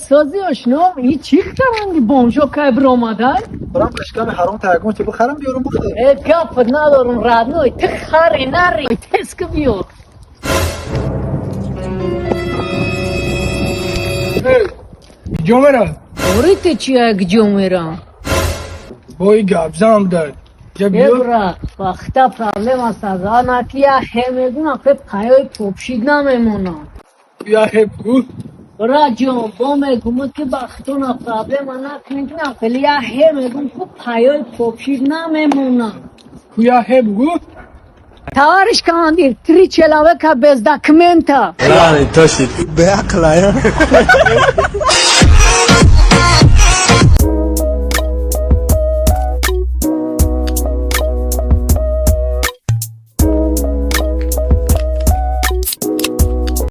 سازی آشنا این چی خرندی بونجا که برآمده برام کشکم حرام تاگون چه بخرم بیارم بخیر گپ ندارم رادنوی تخاری نری تسک بیار جمعه اوریت چیه گجو میرم بای گابزام داد ببرا وقتا پرابلم است از آن کیا همیدون که پایای پوپشید نمیمونم یا هبگو برا جون میگم که وقتون پرابلم نکنید خیلی همیدون که پایای پوپشید نمیمونم یا هبگو Товарищ командир, 3 человека без документа. Рано, точно. Бэкла,